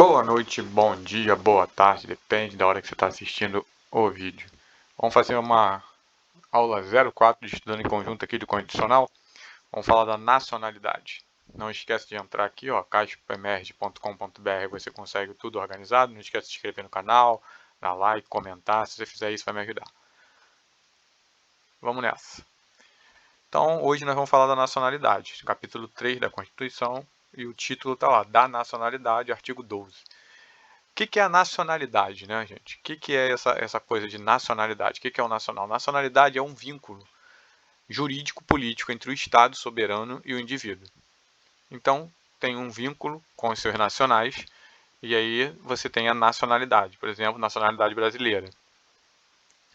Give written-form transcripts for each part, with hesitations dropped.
Boa noite, bom dia, boa tarde, depende da hora que você está assistindo o vídeo. Vamos fazer uma aula 04 de estudando em conjunto aqui do condicional. Vamos falar da nacionalidade. Não esquece de entrar aqui, ó, caixaemerge.com.br, você consegue tudo organizado. Não esquece de se inscrever no canal, dar like, comentar. Se você fizer isso, vai me ajudar. Vamos nessa. Então, hoje nós vamos falar da nacionalidade, capítulo 3 da Constituição, e o título está lá, da nacionalidade, artigo 12. O que é a nacionalidade, né, gente? O que é essa coisa de nacionalidade? O que é o nacional? Nacionalidade é um vínculo jurídico-político entre o Estado soberano e o indivíduo. Então, tem um vínculo com os seus nacionais, e aí você tem a nacionalidade, por exemplo, nacionalidade brasileira.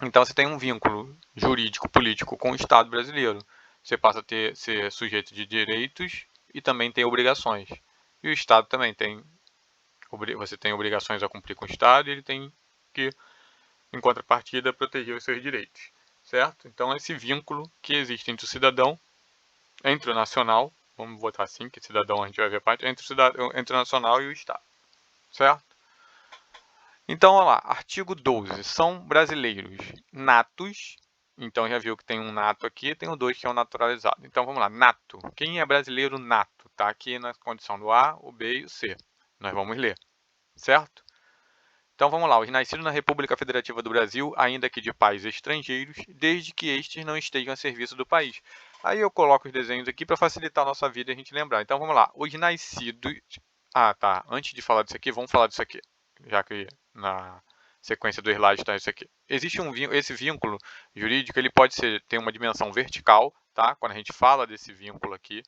Então, você tem um vínculo jurídico-político com o Estado brasileiro. Você passa a ser sujeito de direitos e também tem obrigações. E o Estado também tem. Você tem obrigações a cumprir com o Estado e ele tem que, em contrapartida, proteger os seus direitos, certo? Então, esse vínculo que existe entre o cidadão, entre o nacional, vamos botar assim, que cidadão a gente vai ver a parte, entre o nacional e o Estado, certo? Então, olha lá, artigo 12, são brasileiros natos, então já viu que tem um nato aqui, tem o 2 que é o naturalizado. Então, vamos lá, nato, quem é brasileiro nato? Está aqui na condição do A, o B e o C. Nós vamos ler, certo? Então vamos lá, os nascidos na República Federativa do Brasil, ainda que de pais estrangeiros, desde que estes não estejam a serviço do país. Aí eu coloco os desenhos aqui para facilitar a nossa vida e a gente lembrar. Então vamos lá, os nascidos... Ah, tá, antes de falar disso aqui, vamos falar disso aqui, já que na sequência do slide está isso aqui. Existe esse vínculo jurídico, ele pode ter uma dimensão vertical, tá? Quando a gente fala desse vínculo aqui,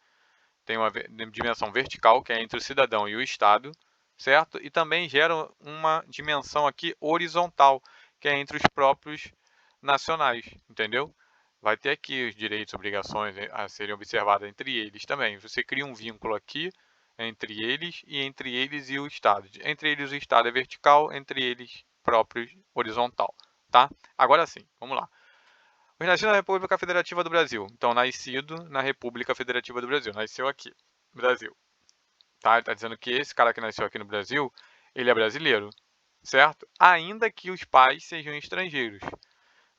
tem uma dimensão vertical, que é entre o cidadão e o Estado, certo? E também gera uma dimensão aqui horizontal, que é entre os próprios nacionais, entendeu? Vai ter aqui os direitos e obrigações a serem observadas entre eles também. Você cria um vínculo aqui entre eles e o Estado. Entre eles o Estado é vertical, entre eles próprios horizontal, tá? Agora sim, vamos lá. Os nascidos na República Federativa do Brasil. Então, nascido na República Federativa do Brasil. Nasceu aqui, Brasil. Tá? Ele está dizendo que esse cara que nasceu aqui no Brasil, ele é brasileiro, certo? Ainda que os pais sejam estrangeiros.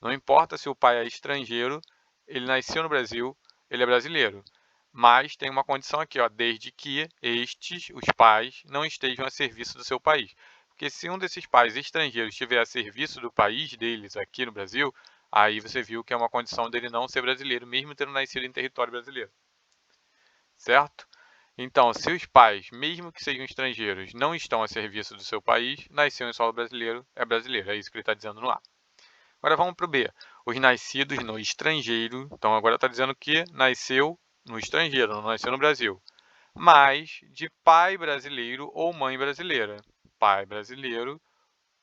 Não importa se o pai é estrangeiro, ele nasceu no Brasil, ele é brasileiro. Mas tem uma condição aqui, ó, desde que os pais, não estejam a serviço do seu país. Porque se um desses pais estrangeiros estiver a serviço do país deles aqui no Brasil, aí você viu que é uma condição dele não ser brasileiro, mesmo tendo nascido em território brasileiro. Certo? Então, se os pais, mesmo que sejam estrangeiros, não estão a serviço do seu país, nasceu em solo brasileiro, é brasileiro. É isso que ele está dizendo no A. Agora vamos para o B. Os nascidos no estrangeiro. Então, agora está dizendo que nasceu no estrangeiro, não nasceu no Brasil. Mas de pai brasileiro ou mãe brasileira. Pai brasileiro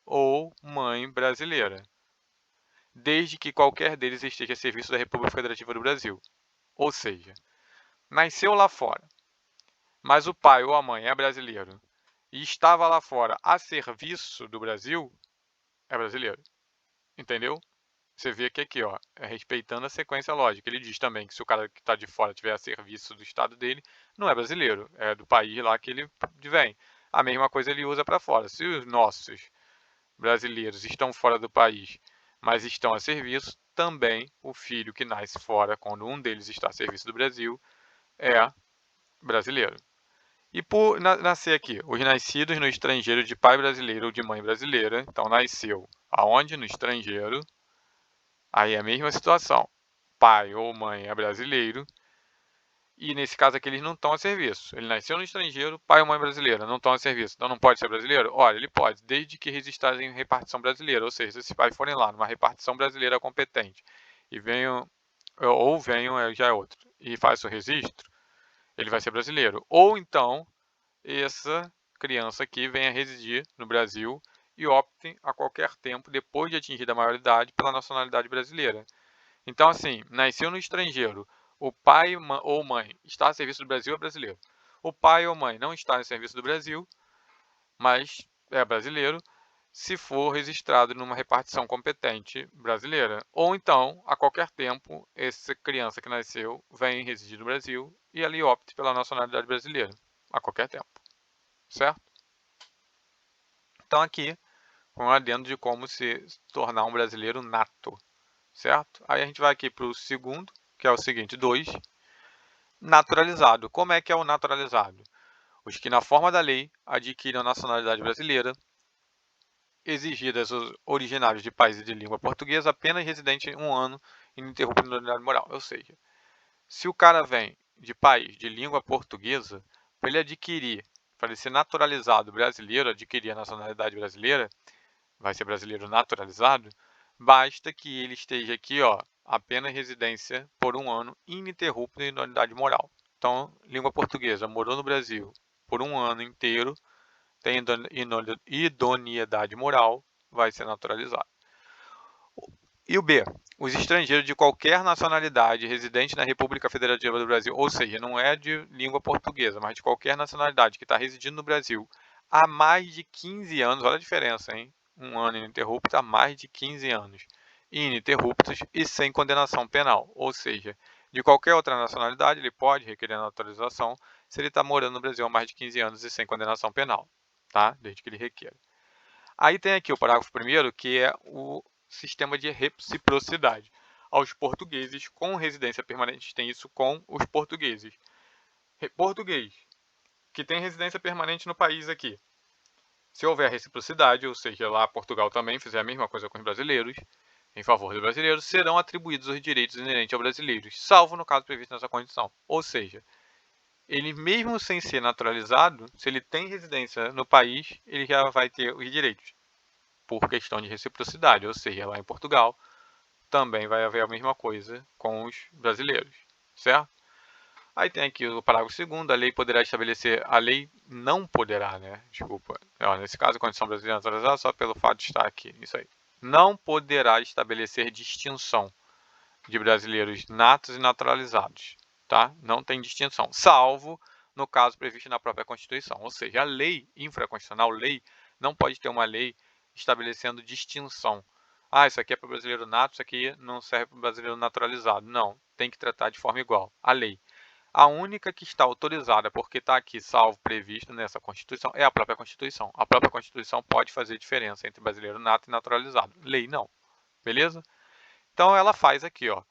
ou mãe brasileira. Desde que qualquer deles esteja a serviço da República Federativa do Brasil. Ou seja, nasceu lá fora, mas o pai ou a mãe é brasileiro e estava lá fora a serviço do Brasil, é brasileiro. Entendeu? Você vê que aqui, ó, é respeitando a sequência lógica. Ele diz também que se o cara que está de fora tiver a serviço do estado dele, não é brasileiro, é do país lá que ele vem. A mesma coisa ele usa para fora. Se os nossos brasileiros estão fora do país, mas estão a serviço, também o filho que nasce fora, quando um deles está a serviço do Brasil, é brasileiro. E por nascer aqui, os nascidos no estrangeiro de pai brasileiro ou de mãe brasileira, então nasceu aonde? No estrangeiro. Aí é a mesma situação. Pai ou mãe é brasileiro. E nesse caso aqui eles não estão a serviço. Ele nasceu no estrangeiro, pai ou mãe brasileira, não estão a serviço. Então não pode ser brasileiro? Olha, ele pode, desde que registrado em repartição brasileira. Ou seja, se esses pais forem lá numa repartição brasileira competente e venham, já é outro, e faz o registro, ele vai ser brasileiro. Ou então, essa criança aqui venha residir no Brasil e opte a qualquer tempo, depois de atingida a maioridade, pela nacionalidade brasileira. Então, assim, nasceu no estrangeiro, o pai ou mãe está a serviço do Brasil, é brasileiro. O pai ou mãe não está a serviço do Brasil, mas é brasileiro, se for registrado numa repartição competente brasileira. Ou então, a qualquer tempo, essa criança que nasceu vem residir no Brasil e ali opte pela nacionalidade brasileira, a qualquer tempo. Certo? Então aqui, com um adendo de como se tornar um brasileiro nato, certo? Aí a gente vai aqui para o segundo, que é o seguinte, 2, naturalizado. Como é que é o naturalizado? Os que na forma da lei adquirem a nacionalidade brasileira, exigidas aos originários de países de língua portuguesa, apenas residente em um ano ininterrupto na unidade moral. Ou seja, se o cara vem de país de língua portuguesa, para ele adquirir, para ele ser naturalizado brasileiro, adquirir a nacionalidade brasileira, vai ser brasileiro naturalizado, basta que ele esteja aqui, ó, apenas residência por um ano ininterrupta na unidade moral. Então, língua portuguesa, morou no Brasil por um ano inteiro, tem idoneidade moral, vai ser naturalizado. E o B, os estrangeiros de qualquer nacionalidade residente na República Federativa do Brasil, ou seja, não é de língua portuguesa, mas de qualquer nacionalidade que está residindo no Brasil há mais de 15 anos, olha a diferença, hein? Um ano ininterrupto há mais de 15 anos, ininterruptos e sem condenação penal, ou seja, de qualquer outra nacionalidade ele pode requerer a naturalização se ele está morando no Brasil há mais de 15 anos e sem condenação penal, tá? Desde que ele requeira. Aí tem aqui o parágrafo 1º, que é o sistema de reciprocidade. Aos portugueses com residência permanente, tem isso com os portugueses. Português, que tem residência permanente no país aqui. Se houver reciprocidade, ou seja, lá Portugal também fizer a mesma coisa com os brasileiros, em favor dos brasileiros, serão atribuídos os direitos inerentes aos brasileiros, salvo no caso previsto nessa condição. Ou seja, ele mesmo sem ser naturalizado, se ele tem residência no país, ele já vai ter os direitos, por questão de reciprocidade, ou seja, lá em Portugal também vai haver a mesma coisa com os brasileiros, certo? Aí tem aqui o parágrafo 2º, a lei poderá estabelecer, a lei não poderá, né? Desculpa, nesse caso a condição brasileira naturalizada só pelo fato de estar aqui, isso aí. Não poderá estabelecer distinção de brasileiros natos e naturalizados, tá? Não tem distinção, salvo no caso previsto na própria Constituição. Ou seja, a lei infraconstitucional, lei, não pode ter uma lei estabelecendo distinção. Ah, isso aqui é para o brasileiro nato, isso aqui não serve para o brasileiro naturalizado. Não, tem que tratar de forma igual. A lei. A única que está autorizada, porque está aqui salvo previsto nessa Constituição, é a própria Constituição. A própria Constituição pode fazer diferença entre brasileiro nato e naturalizado. Lei não. Beleza? Então ela faz aqui, ó.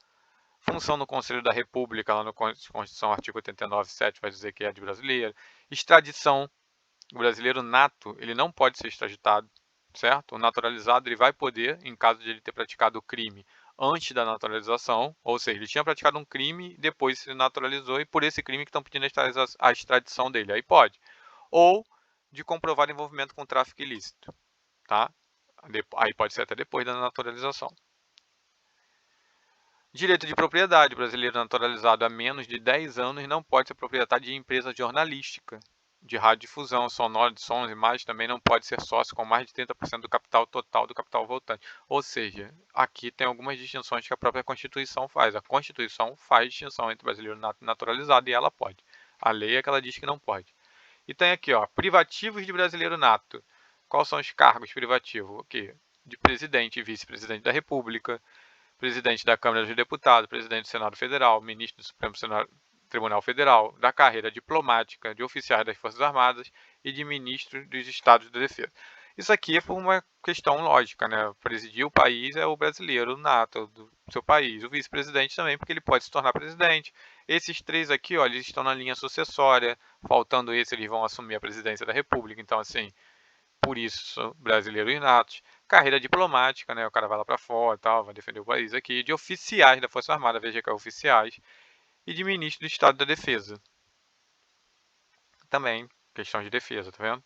Função no Conselho da República, lá no Constituição, artigo 89.7, vai dizer que é de brasileiro. Extradição. O brasileiro nato, ele não pode ser extraditado, certo? O naturalizado, ele vai poder, em caso de ele ter praticado o crime antes da naturalização, ou seja, ele tinha praticado um crime, depois se naturalizou, e por esse crime que estão pedindo a extradição dele, aí pode. Ou de comprovar envolvimento com tráfico ilícito, tá? Aí pode ser até depois da naturalização. Direito de propriedade. Brasileiro naturalizado há menos de 10 anos não pode ser proprietário de empresa jornalística, de radiodifusão, sonora, de sons e imagens, também não pode ser sócio com mais de 30% do capital total do capital voltante. Ou seja, aqui tem algumas distinções que a própria Constituição faz. A Constituição faz distinção entre brasileiro naturalizado e ela pode. A lei é que ela diz que não pode. E tem aqui, ó, privativos de brasileiro nato. Quais são os cargos privativos? Aqui, de presidente e vice-presidente da República, presidente da Câmara dos Deputados, presidente do Senado Federal, ministro do Supremo Tribunal Federal, da carreira diplomática, de oficiais das Forças Armadas e de ministro dos Estados de Defesa. Isso aqui é por uma questão lógica, né? Presidir o país é o brasileiro nato do seu país. O vice-presidente também, porque ele pode se tornar presidente. Esses três aqui, ó, eles estão na linha sucessória. Faltando esse, eles vão assumir a presidência da República. Então, assim, por isso, brasileiros natos. Carreira diplomática, né? O cara vai lá para fora e tal, vai defender o país aqui. De oficiais da Força Armada, veja que é oficiais. E de ministro do Estado da Defesa. Também, questão de defesa, tá vendo?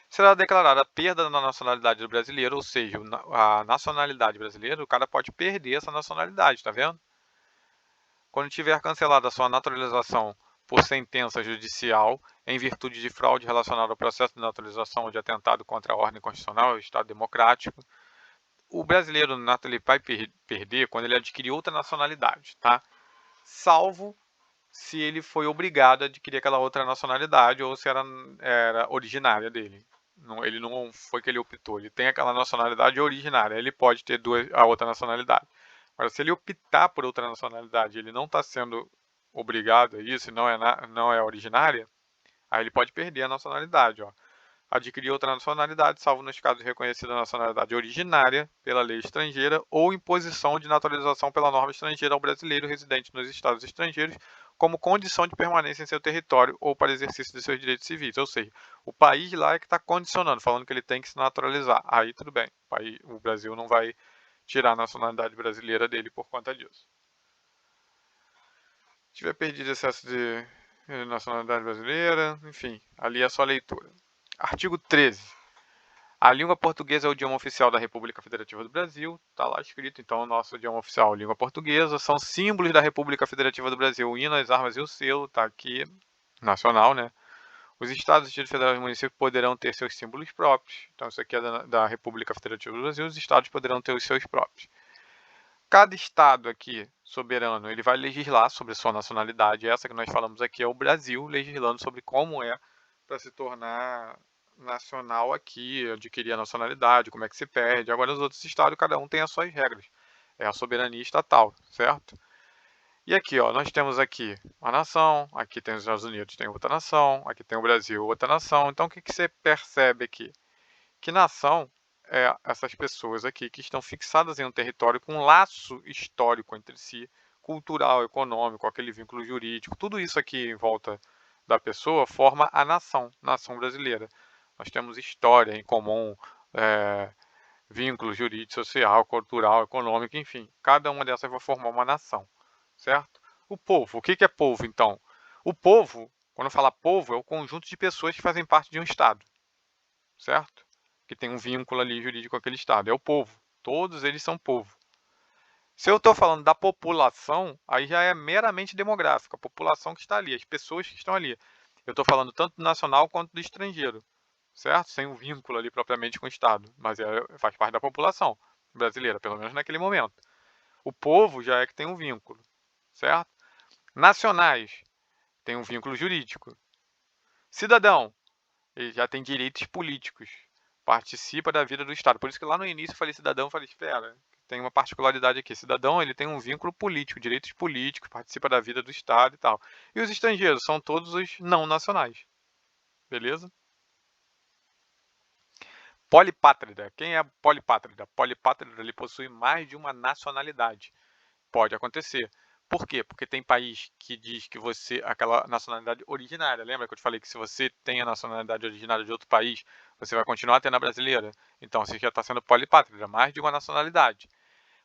Será declarada a perda da nacionalidade do brasileiro, ou seja, a nacionalidade brasileira, o cara pode perder essa nacionalidade, tá vendo? Quando tiver cancelada a sua naturalização por sentença judicial, em virtude de fraude relacionada ao processo de naturalização ou de atentado contra a ordem constitucional e o Estado democrático, o brasileiro nato ele vai perder quando ele adquirir outra nacionalidade, tá? Salvo se ele foi obrigado a adquirir aquela outra nacionalidade ou se era originária dele. Não, ele não foi que ele optou, ele tem aquela nacionalidade originária, ele pode ter a outra nacionalidade. Agora, se ele optar por outra nacionalidade, ele não está sendo obrigado a isso, não é originária, aí ele pode perder a nacionalidade. Ó. adquirir outra nacionalidade, salvo nos casos de reconhecida nacionalidade originária pela lei estrangeira ou imposição de naturalização pela norma estrangeira ao brasileiro residente nos estados estrangeiros como condição de permanência em seu território ou para exercício de seus direitos civis. Ou seja, o país lá é que está condicionando, falando que ele tem que se naturalizar. Aí tudo bem, o Brasil não vai tirar a nacionalidade brasileira dele por conta disso. Se tiver perdido excesso de nacionalidade brasileira, enfim, ali é só leitura. Artigo 13. A língua portuguesa é o idioma oficial da República Federativa do Brasil. Está lá escrito, então, o nosso idioma oficial, língua portuguesa. São símbolos da República Federativa do Brasil, o hino, as armas e o selo. Está aqui, nacional, né? Os estados, distritos federais e municípios poderão ter seus símbolos próprios. Então, isso aqui é da República Federativa do Brasil. Os estados poderão ter os seus próprios. Cada estado aqui, soberano, ele vai legislar sobre sua nacionalidade. Essa que nós falamos aqui é o Brasil, legislando sobre como é para se tornar nacional aqui, adquirir a nacionalidade, como é que se perde. Agora, os outros estados, cada um tem as suas regras. É a soberania estatal, certo? E aqui, ó, nós temos aqui uma nação, aqui tem os Estados Unidos, tem outra nação, aqui tem o Brasil, outra nação. Então, o que você percebe aqui? Que nação é essas pessoas aqui que estão fixadas em um território com um laço histórico entre si, cultural, econômico, aquele vínculo jurídico, tudo isso aqui em volta da pessoa forma a nação brasileira. Nós temos história em comum, vínculo jurídico, social, cultural, econômico, enfim. Cada uma dessas vai formar uma nação, certo? O povo, o que é povo então? O povo, quando fala povo, é o conjunto de pessoas que fazem parte de um estado, certo? Que tem um vínculo ali jurídico com aquele estado. É o povo. Todos eles são povo. Se eu estou falando da população, aí já é meramente demográfica. A população que está ali, as pessoas que estão ali. Eu estou falando tanto do nacional quanto do estrangeiro, certo? Sem um vínculo ali propriamente com o estado. Mas faz parte da população brasileira, pelo menos naquele momento. O povo já é que tem um vínculo, certo? Nacionais, tem um vínculo jurídico. Cidadão, ele já tem direitos políticos, participa da vida do Estado. Por isso que lá no início eu falei cidadão, eu falei, espera, tem uma particularidade aqui. Cidadão, ele tem um vínculo político, direitos políticos, participa da vida do Estado e tal. E os estrangeiros são todos os não nacionais. Beleza? Polipátrida. Quem é polipátrida? Polipátrida, ele possui mais de uma nacionalidade. Pode acontecer. Por quê? Porque tem país que diz que você, aquela nacionalidade originária, lembra que eu te falei que se você tem a nacionalidade originária de outro país, você vai continuar tendo a brasileira? Então você já está sendo polipátrida, mais de uma nacionalidade.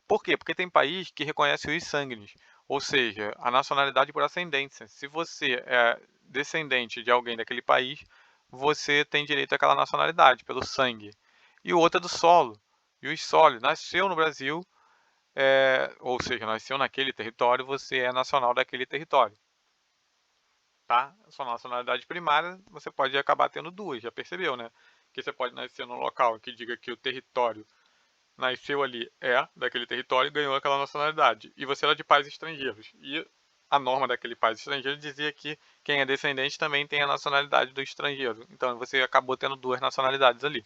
Por quê? Porque tem país que reconhece os sanguíneos, ou seja, a nacionalidade por ascendência. Se você é descendente de alguém daquele país, você tem direito àquela nacionalidade, pelo sangue. E o outro é do solo. E os solos, nasceu no Brasil, ou seja, nasceu naquele território, você é nacional daquele território. Tá? Sua nacionalidade primária, você pode acabar tendo duas, já percebeu, né? Que você pode nascer num local que diga que o território nasceu ali, daquele território e ganhou aquela nacionalidade. E você era de pais estrangeiros. E a norma daquele país estrangeiro dizia que quem é descendente também tem a nacionalidade do estrangeiro. Então você acabou tendo duas nacionalidades ali.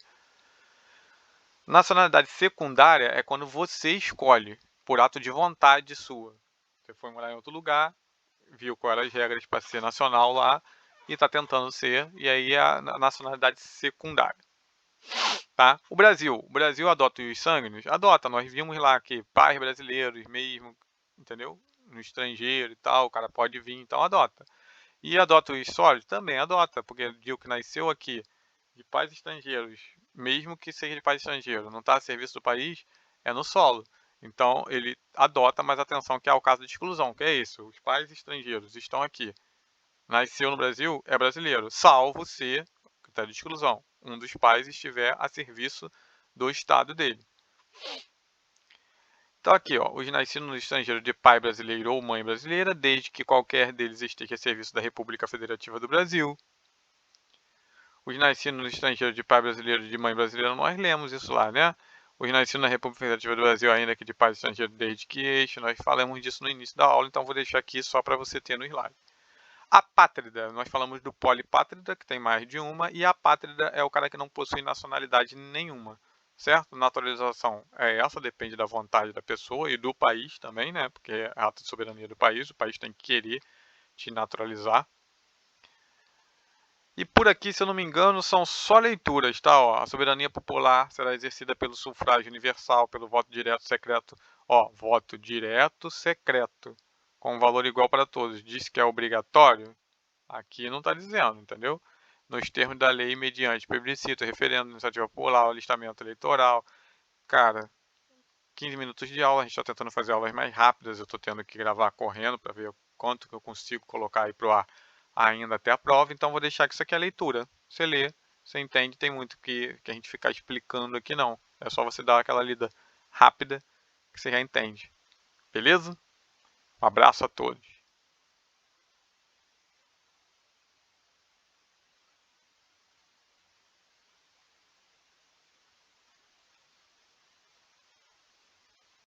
Nacionalidade secundária é quando você escolhe, por ato de vontade sua. Você foi morar em outro lugar, viu quais eram as regras para ser nacional lá e está tentando ser, e aí é a nacionalidade secundária. Tá? O Brasil adota os sanguíneos? Adota, nós vimos lá que pais brasileiros mesmo, entendeu? No estrangeiro e tal, o cara pode vir, então adota. E adota os sólidos? Também adota, porque digo que nasceu aqui de pais estrangeiros, mesmo que seja de pais estrangeiros, não está a serviço do país, é no solo. Então ele adota, mas atenção que há o caso de exclusão, que é isso, os pais estrangeiros estão aqui, nasceu no Brasil, é brasileiro, salvo se, critério de exclusão, um dos pais estiver a serviço do estado dele. Então aqui, ó, os nascidos no estrangeiro de pai brasileiro ou mãe brasileira, desde que qualquer deles esteja a serviço da República Federativa do Brasil. Os nascidos no estrangeiro de pai brasileiro e de mãe brasileira, nós lemos isso lá, né? Os nascidos na República Federativa do Brasil, ainda que de pai estrangeiro desde que este, nós falamos disso no início da aula, então vou deixar aqui só para você ter no slide. Apátrida, nós falamos do polipátrida, que tem mais de uma, e a apátrida é o cara que não possui nacionalidade nenhuma, certo? Naturalização é essa, depende da vontade da pessoa e do país também, né? Porque é ato de soberania do país, o país tem que querer te naturalizar. E por aqui, se eu não me engano, são só leituras, tá? Ó, a soberania popular será exercida pelo sufrágio universal, pelo voto direto secreto. Ó, voto direto secreto, com valor igual para todos. Diz que é obrigatório? Aqui não está dizendo, entendeu? Nos termos da lei, mediante plebiscito, referendo, iniciativa popular, alistamento eleitoral. Cara, 15 minutos de aula, a gente está tentando fazer aulas mais rápidas, eu estou tendo que gravar correndo para ver quanto que eu consigo colocar aí pro ar ainda até a prova, então vou deixar que isso aqui é leitura. Você lê, você entende, tem muito que a gente ficar explicando aqui não. É só você dar aquela lida rápida que você já entende. Beleza? Um abraço a todos.